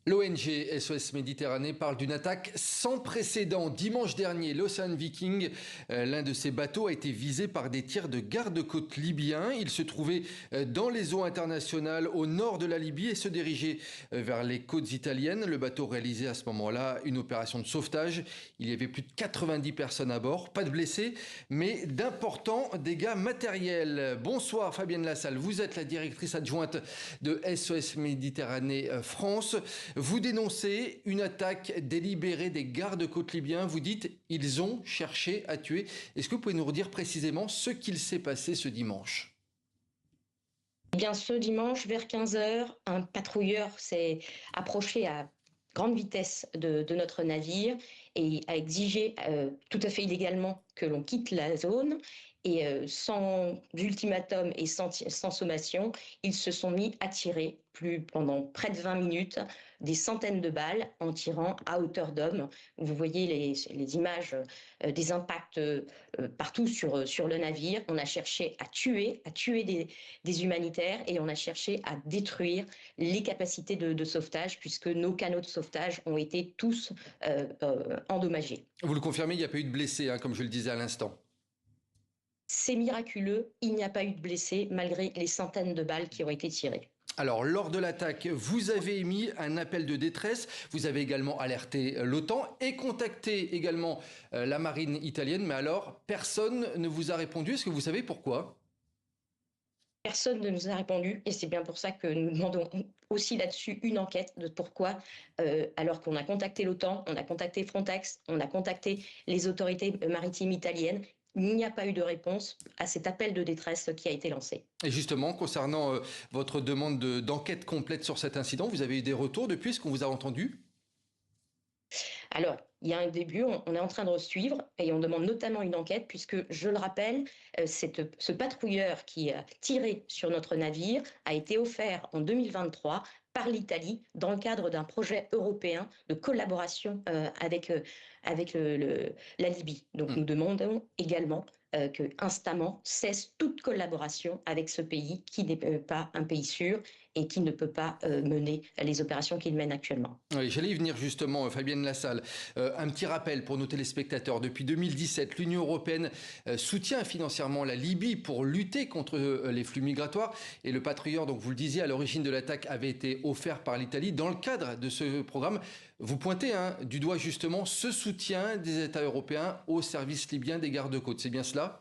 L'ONG SOS Méditerranée parle d'une attaque sans précédent. Dimanche dernier, l'Ocean Viking, l'un de ses bateaux, a été visé par des tirs de garde-côte libyens. Il se trouvait dans les eaux internationales au nord de la Libye et se dirigeait vers les côtes italiennes. Le bateau réalisait à ce moment-là une opération de sauvetage. Il y avait plus de 90 personnes à bord, pas de blessés, mais d'importants dégâts matériels. Bonsoir Fabienne Lassalle, vous êtes la directrice adjointe de SOS Méditerranée France. Vous dénoncez une attaque délibérée des gardes-côtes libyens. Vous dites ils ont cherché à tuer. Est-ce que vous pouvez nous redire précisément ce qu'il s'est passé ce dimanche? Eh bien, ce dimanche, vers 15 heures, un patrouilleur s'est approché à grande vitesse de notre navire et a exigé tout à fait illégalement que l'on quitte la zone. Et sans ultimatum et sans sommation, ils se sont mis à tirer pendant près de 20 minutes des centaines de balles en tirant à hauteur d'homme. Vous voyez les images des impacts partout sur le navire. On a cherché à tuer des humanitaires et on a cherché à détruire les capacités de sauvetage puisque nos canaux de sauvetage ont été tous endommagés. Vous le confirmez, il n'y a pas eu de blessés, hein, comme je le disais à l'instant. C'est miraculeux, il n'y a pas eu de blessés malgré les centaines de balles qui ont été tirées. Alors, lors de l'attaque, vous avez émis un appel de détresse, vous avez également alerté l'OTAN et contacté également la marine italienne, mais alors, personne ne vous a répondu. Est-ce que vous savez pourquoi? Personne ne nous a répondu et c'est bien pour ça que nous demandons aussi là-dessus une enquête de pourquoi, alors qu'on a contacté l'OTAN, on a contacté Frontex, on a contacté les autorités maritimes italiennes, il n'y a pas eu de réponse à cet appel de détresse qui a été lancé. Et justement, concernant votre demande d'enquête complète sur cet incident, vous avez eu des retours depuis? Est-ce qu'on vous a entendu? Alors, il y a un début, on est en train de suivre et on demande notamment une enquête puisque, je le rappelle, ce patrouilleur qui a tiré sur notre navire a été offert en 2023 par l'Italie dans le cadre d'un projet européen de collaboration avec la Libye. Donc nous demandons également que instamment cesse toute collaboration avec ce pays qui n'est pas un pays sûr et qui ne peut pas mener les opérations qu'il mène actuellement. Oui, j'allais y venir justement, Fabienne Lassalle. Un petit rappel pour nos téléspectateurs. Depuis 2017, l'Union européenne soutient financièrement la Libye pour lutter contre les flux migratoires. Et le patrouilleur, donc vous le disiez, à l'origine de l'attaque avait été offert par l'Italie. Dans le cadre de ce programme, vous pointez du doigt justement ce soutien des États européens au service libyen des gardes-côtes. C'est bien cela?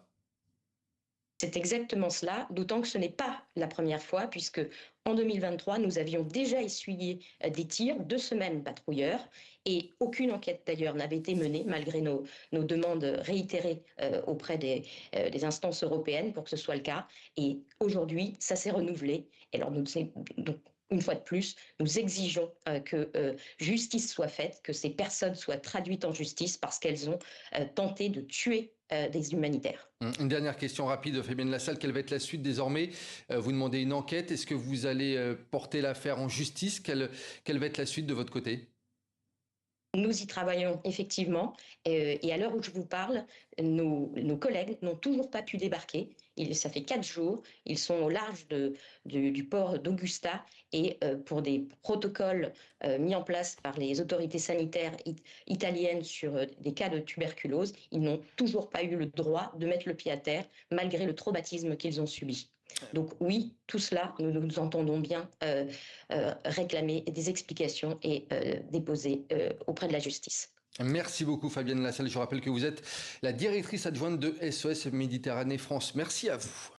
C'est exactement cela, d'autant que ce n'est pas la première fois, puisque en 2023, nous avions déjà essuyé des tirs de ce même patrouilleur et aucune enquête d'ailleurs n'avait été menée malgré nos demandes réitérées auprès des instances européennes pour que ce soit le cas. Et aujourd'hui, ça s'est renouvelé. Et alors, donc, une fois de plus, nous exigeons que justice soit faite, que ces personnes soient traduites en justice parce qu'elles ont tenté de tuer des humanitaires. Une dernière question rapide, Fabienne Lassalle. Quelle va être la suite désormais? Vous demandez une enquête. Est-ce que vous allez porter l'affaire en justice? Quelle va être la suite de votre côté? Nous y travaillons effectivement et à l'heure où je vous parle, nos collègues n'ont toujours pas pu débarquer. Ça fait 4 jours, ils sont au large du port d'Augusta et pour des protocoles mis en place par les autorités sanitaires italiennes sur des cas de tuberculose, ils n'ont toujours pas eu le droit de mettre le pied à terre malgré le traumatisme qu'ils ont subi. Donc oui, tout cela, nous entendons bien réclamer des explications et déposer auprès de la justice. Merci beaucoup Fabienne Lassalle. Je rappelle que vous êtes la directrice adjointe de SOS Méditerranée France. Merci à vous.